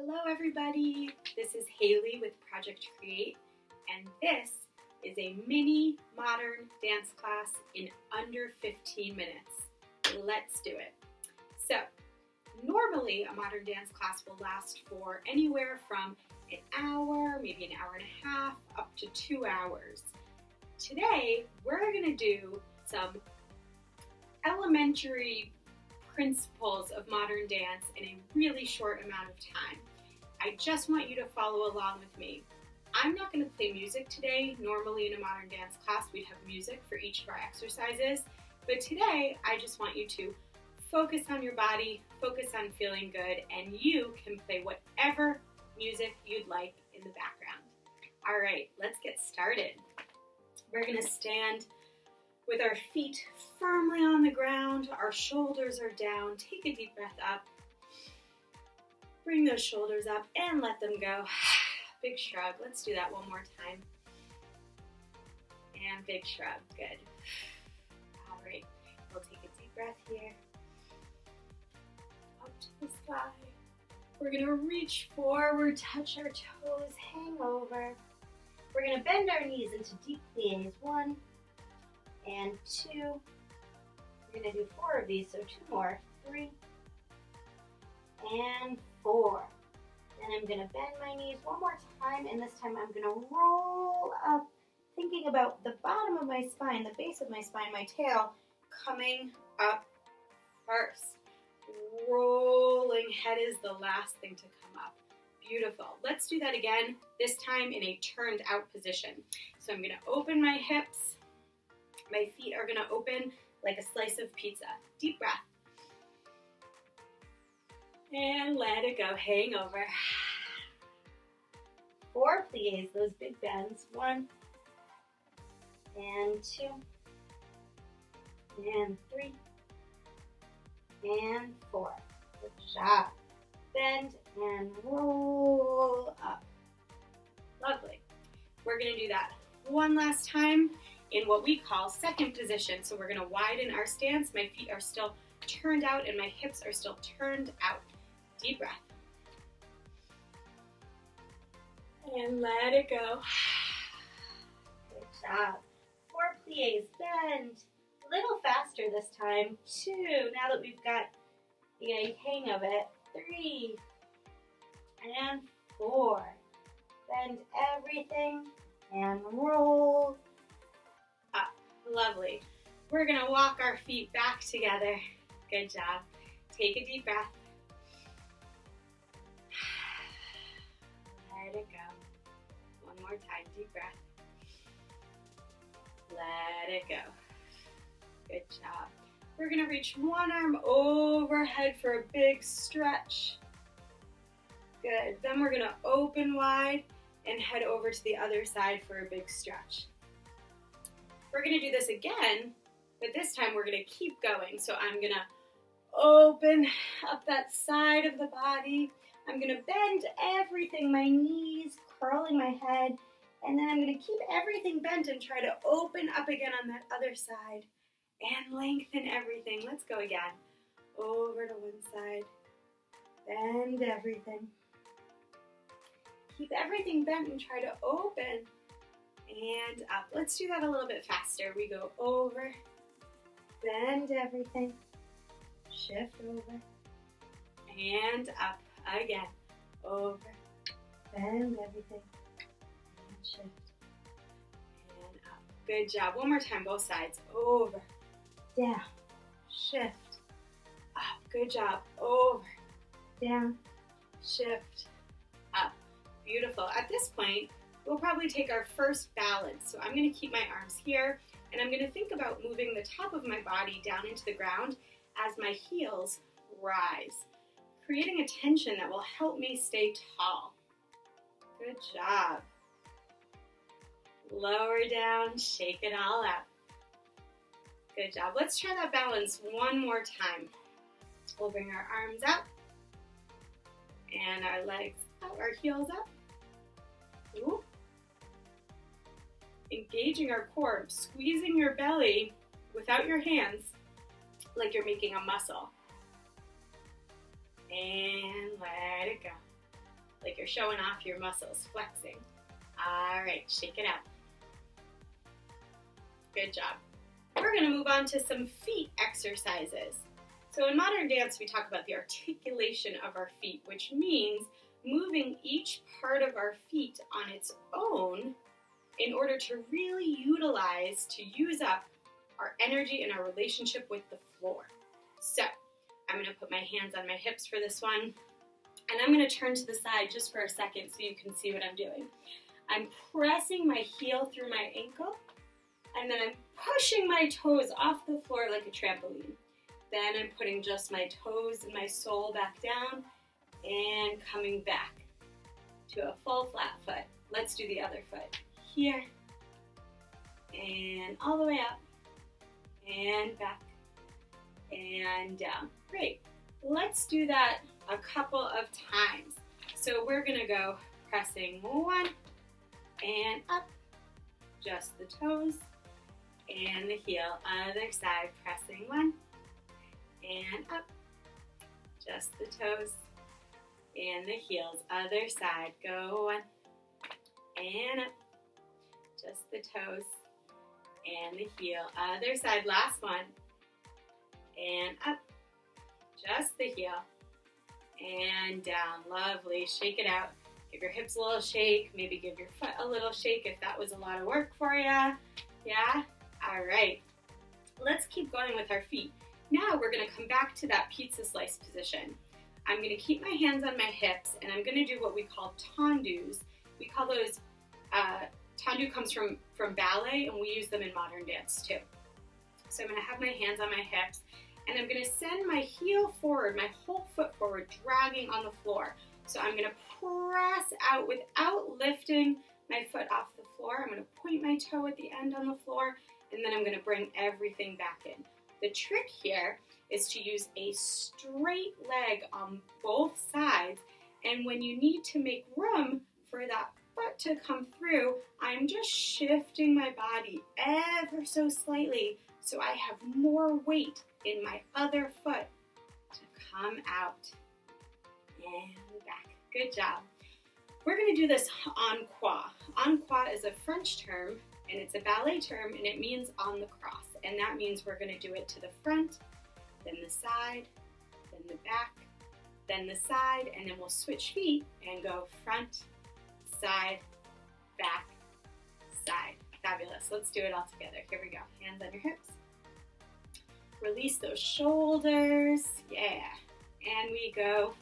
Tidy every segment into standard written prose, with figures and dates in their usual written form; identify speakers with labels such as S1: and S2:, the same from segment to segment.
S1: Hello everybody, this is Hayley with Project Create, and this is a mini modern dance class in under 15 minutes. Let's do it. So, normally a modern dance class will last for anywhere from an hour, maybe an hour and a half, up to 2 hours. Today, we're going to do some elementary principles of modern dance in a really short amount of time. I just want you to follow along with me. I'm not going to play music today. Normally in a modern dance class we'd have music for each of our exercises, but today I just want you to focus on your body, focus on feeling good, and you can play whatever music you'd like in the background. All right, let's get started. We're going to stand with our feet firmly on the ground, our shoulders are down. Take a deep breath up. Bring those shoulders up and let them go. Big shrug. Let's do that one more time. And big shrug. Good. All right. We'll take a deep breath here. Up to the sky. We're going to reach forward, touch our toes, hang over.
S2: We're going to bend our knees into deep plies. 1 and 2. We're going to do 4 of these, so 2 more. 3 and 4. Then I'm going to bend my knees one more time, and this time I'm going to roll up, thinking about the bottom of my spine, the base of my spine, my tail
S1: Coming up first. Rolling head is the last thing to come up. Beautiful. Let's do that again, this time in a turned out position. So I'm going to open my hips. My feet are going to open like a slice of pizza. Deep breath. And let it go. Hang over.
S2: 4 plies, those big bends. 1 and 2 and 3 and 4. Good job. Bend and roll up.
S1: Lovely. We're going to do that one last time in what we call second position. So we're going to widen our stance. My feet are still turned out and my hips are still turned out. Deep breath. And let it go.
S2: Good job. 4 plies, bend. A little faster this time. 2, now that we've got the hang of it. 3 and 4. Bend everything and roll
S1: up. Lovely. We're going to walk our feet back together. Good job. Take a deep breath. Let it go. One more time. Deep breath. Let it go. Good job. We're going to reach one arm overhead for a big stretch. Good. Then we're going to open wide and head over to the other side for a big stretch. We're going to do this again, but this time we're going to keep going. So I'm going to open up that side of the body. I'm going to bend everything, my knees, curling my head, and then I'm going to keep everything bent and try to open up again on that other side and lengthen everything. Let's go again. Over to one side, bend everything. Keep everything bent and try to open and up. Let's do that a little bit faster. We go over, bend everything, shift over, and up. Again, over, bend everything, and shift, and up. Good job. One more time, both sides. Over, down, shift, up. Good job. Over, down, shift, up. Beautiful. At this point, we'll probably take our first balance. So I'm going to keep my arms here, and I'm going to think about moving the top of my body down into the ground as my heels rise, creating a tension that will help me stay tall. Good job. Lower down, shake it all out. Good job. Let's try that balance one more time. We'll bring our arms up and our legs out, our heels up. Ooh. Engaging our core, squeezing your belly without your hands like you're making a muscle. And let it go. like you're showing off your muscles, flexing. All right, shake it out. Good job. We're going to move on to some feet exercises. So in modern dance, we talk about the articulation of our feet, which means moving each part of our feet on its own in order to really use up our energy and our relationship with the floor. So I'm going to put my hands on my hips for this one, and I'm going to turn to the side just for a second so you can see what I'm doing. I'm pressing my heel through my ankle, and then I'm pushing my toes off the floor like a trampoline. Then I'm putting just my toes and my sole back down and coming back to a full flat foot. Let's do the other foot. Here, and all the way up, and back, and down. Great. Let's do that a couple of times. So we're gonna go pressing one, and up, just the toes, and the heel. Other side, pressing one, and up, just the toes, and the heels. Other side, go one, and up, just the toes, and the heel. Other side, last one, and up, just the heel, and down. Lovely. Shake it out. Give your hips a little shake. Maybe give your foot a little shake if that was a lot of work for you. Yeah? All right. Let's keep going with our feet. Now we're going to come back to that pizza slice position. I'm going to keep my hands on my hips, and I'm going to do what we call tendus. We call those, tendu comes from ballet, and we use them in modern dance too. So I'm going to have my hands on my hips, and I'm going to send my heel forward, my whole foot forward, dragging on the floor. So I'm going to press out without lifting my foot off the floor. I'm going to point my toe at the end on the floor, and then I'm going to bring everything back in. The trick here is to use a straight leg on both sides, and when you need to make room for that foot to come through, I'm just shifting my body ever so slightly so I have more weight in my other foot to come out and back. Good job. We're going to do this en croix. En croix is a French term, and it's a ballet term, and it means on the cross. And that means we're going to do it to the front, then the side, then the back, then the side, and then we'll switch feet and go front, side, back, side. Fabulous. Let's do it all together. Here we go. Hands on your hips. Release those shoulders. Yeah. And we go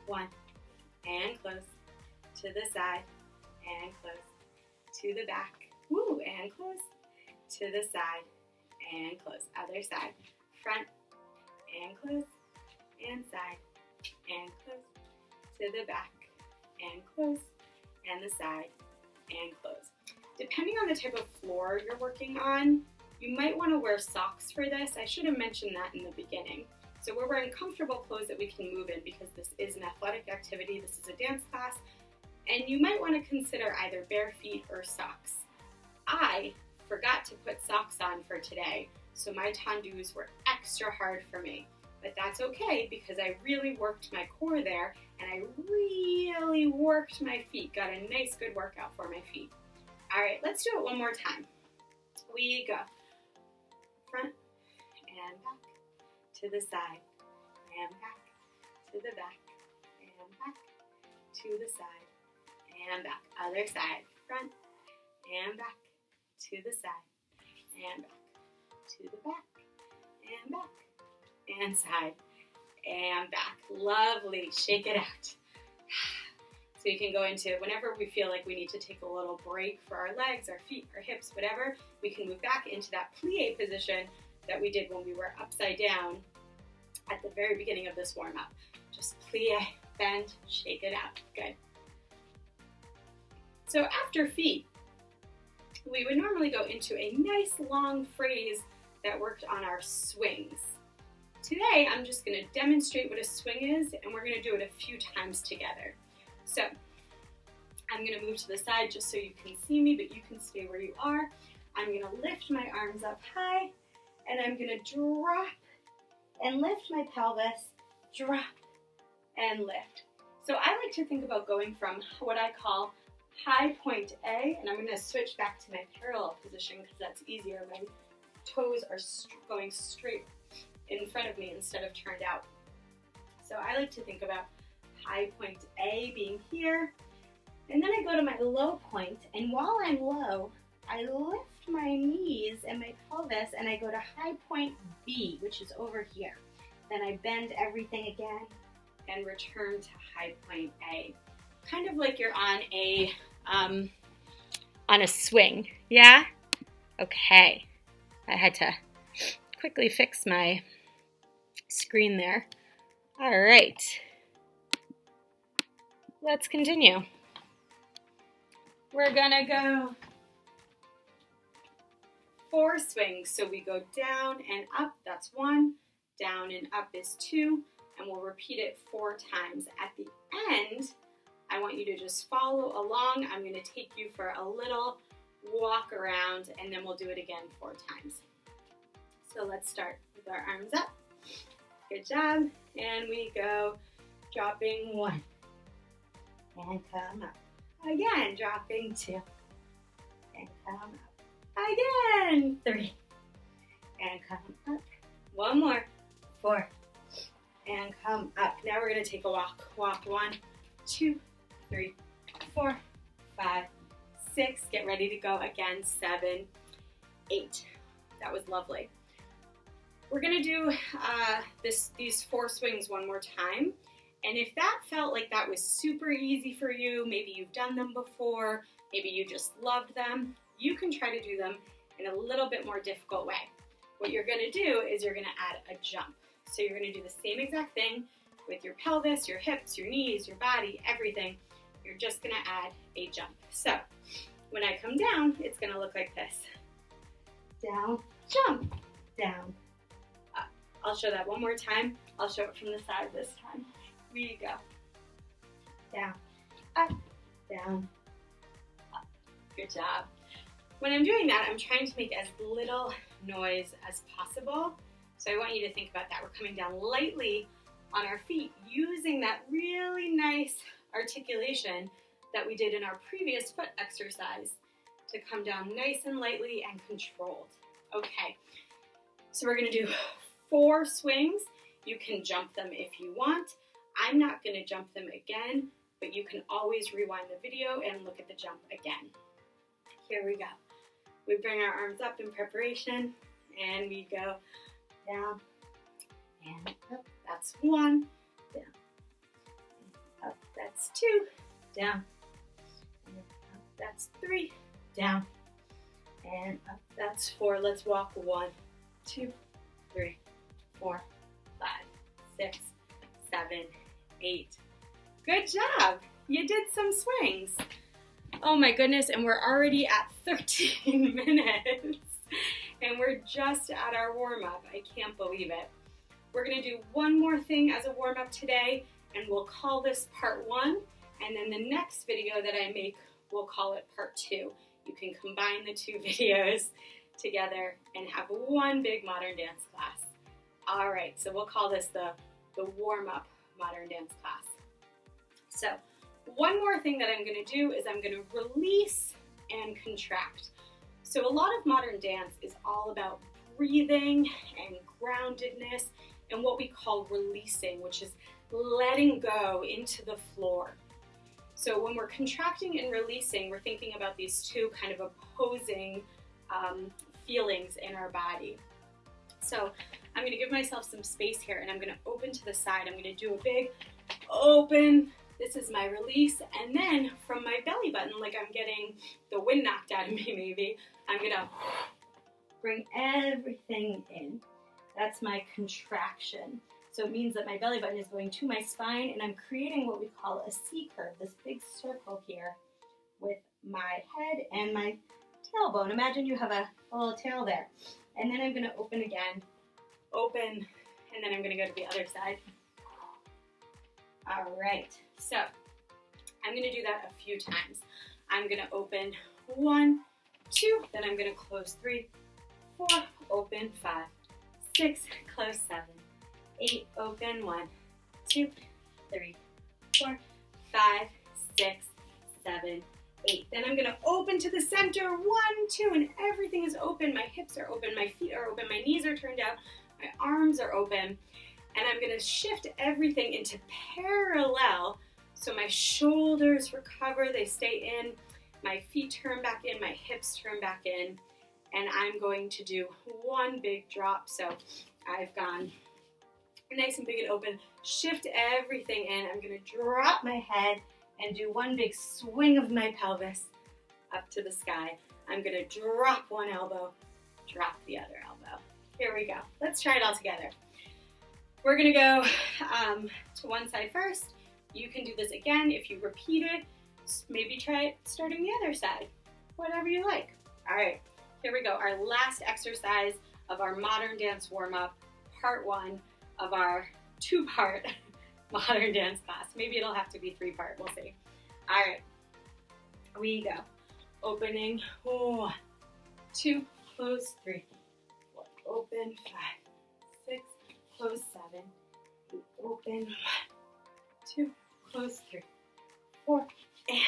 S1: one, and close, to the side, and close, to the back, woo, and close, to the side, and close. Other side, front, and close, and side, and close, to the back, and close, and the side, and close. Depending on the type of floor you're working on, you might want to wear socks for this. I should have mentioned that in the beginning. So we're wearing comfortable clothes that we can move in because this is an athletic activity, this is a dance class, and you might want to consider either bare feet or socks. I forgot to put socks on for today, so my tendus were extra hard for me. But that's okay because I really worked my core there, and I really worked my feet, got a nice good workout for my feet. All right, let's do it one more time. We go front and back, to the side, and back, to the back, and back, to the side, and back. Other side, front, and back, to the side, and back, to the back, and back, and side, and back. Lovely. Shake it out. So you can go into, whenever we feel like we need to take a little break for our legs, our feet, our hips, whatever, we can move back into that plie position that we did when we were upside down at the very beginning of this warm-up. Just plie, bend, shake it out. Good. So after feet, we would normally go into a nice long phrase that worked on our swings. Today, I'm just going to demonstrate what a swing is, and we're going to do it a few times together. So I'm going to move to the side just so you can see me, but you can stay where you are. I'm going to lift my arms up high, and I'm going to drop and lift my pelvis, drop and lift. So I like to think about going from what I call high point A, and I'm going to switch back to my parallel position because that's easier. My toes are going straight in front of me instead of turned out. So I like to think about high point A being here, and then I go to my low point, and while I'm low, I lift my knees and my pelvis, and I go to high point B, which is over here. Then I bend everything again and return to high point A. Kind of like you're on a swing, yeah? Okay, I had to quickly fix my screen there. All right, let's continue. We're gonna go 4 swings. So we go down and up, that's 1, down and up is 2, and we'll repeat it 4 times. At the end, I want you to just follow along. I'm gonna take you for a little walk around, and then we'll do it again 4 times. So let's start with our arms up. Good job. And we go dropping 1 and come up. Again, dropping 2 and come up. Again, 3 and come up. 1 more, 4 and come up. Now we're going to take a walk. Walk 1, 2, 3, 4, 5, 6. Get ready to go again. 7, 8. That was lovely. We're going to do these 4 swings one more time. And if that felt like that was super easy for you, maybe you've done them before, maybe you just loved them, you can try to do them in a little bit more difficult way. What you're going to do is you're going to add a jump. So you're going to do the same exact thing with your pelvis, your hips, your knees, your body, everything. You're just going to add a jump. So when I come down, it's going to look like this. Down, jump, down, up. I'll show that one more time. I'll show it from the side this time. We go. Down, up, down, up. Good job. When I'm doing that, I'm trying to make as little noise as possible. So I want you to think about that. We're coming down lightly on our feet, using that really nice articulation that we did in our previous foot exercise to come down nice and lightly and controlled. Okay, so we're gonna do 4 swings. You can jump them if you want. I'm not gonna jump them again, but you can always rewind the video and look at the jump again. Here we go. We bring our arms up in preparation, and we go down and up. That's 1, down, and up. That's 2, down, and up. That's 3, down, and up. That's 4. Let's walk 1, 2, 3, 4, 5, 6, 7, 8. Good job. You did some swings. Oh my goodness, and we're already at 13 minutes. And we're just at our warm-up. I can't believe it. We're gonna do one more thing as a warm-up today, and we'll call this part 1. And then the next video that I make, we'll call it part 2. You can combine the 2 videos together and have one big modern dance class. All right, so we'll call this the warm-up modern dance class. So one more thing that I'm gonna do is I'm gonna release and contract. So a lot of modern dance is all about breathing and groundedness and what we call releasing, which is letting go into the floor. So when we're contracting and releasing, we're thinking about these 2 kind of opposing feelings in our body. So I'm gonna give myself some space here, and I'm gonna open to the side. I'm gonna do a big open. This is my release, and then from my belly button, like I'm getting the wind knocked out of me maybe, I'm gonna bring everything in. That's my contraction. So it means that my belly button is going to my spine, and I'm creating what we call a C curve, this big circle here with my head and my tailbone. Imagine you have a little tail there. And then I'm gonna open again, open, and then I'm gonna go to the other side. All right, so I'm gonna do that a few times. I'm gonna open 1, 2, then I'm gonna close 3, 4, open 5, 6, close 7, 8, open 1, 2, 3, 4, 5, 6, 7, 8. Then I'm gonna open to the center, 1, 2, and everything is open. My hips are open, my feet are open, my knees are turned out, my arms are open. And I'm gonna shift everything into parallel so my shoulders recover, they stay in, my feet turn back in, my hips turn back in, and I'm going to do one big drop. So I've gone nice and big and open, shift everything in. I'm gonna drop my head and do one big swing of my pelvis up to the sky. I'm gonna drop one elbow, drop the other elbow. Here we go. Let's try it all together. We're gonna go to one side first. You can do this again if you repeat it. Maybe try it starting the other side, whatever you like. All right, here we go. Our last exercise of our modern dance warm-up, part 1 of our 2-part modern dance class. Maybe it'll have to be 3-part, we'll see. All right, we go. Opening, 1, 2, close, 3, 4, open, 5, 6, close, 7, 8, open, 1, 2, close, 3, 4, and 5,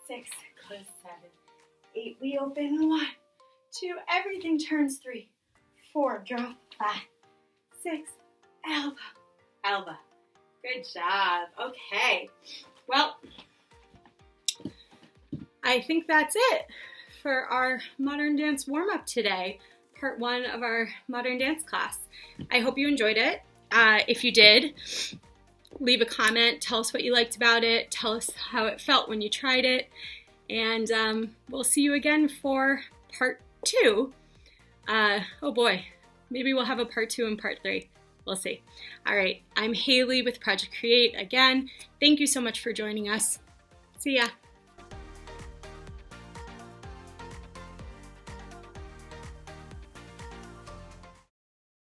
S1: 6, close, 7, 8, we open, 1, 2, everything turns, 3, 4, drop, 5, 6, elbow, elbow. Good job. Okay. Well, I think that's it for our modern dance warm-up today, part 1 of our modern dance class. I hope you enjoyed it. If you did, leave a comment. Tell us what you liked about it. Tell us how it felt when you tried it. And we'll see you again for part 2. Oh boy, maybe we'll have a part 2 and part 3. We'll see. All right, I'm Hayley with Project Create. Again, thank you so much for joining us. See ya.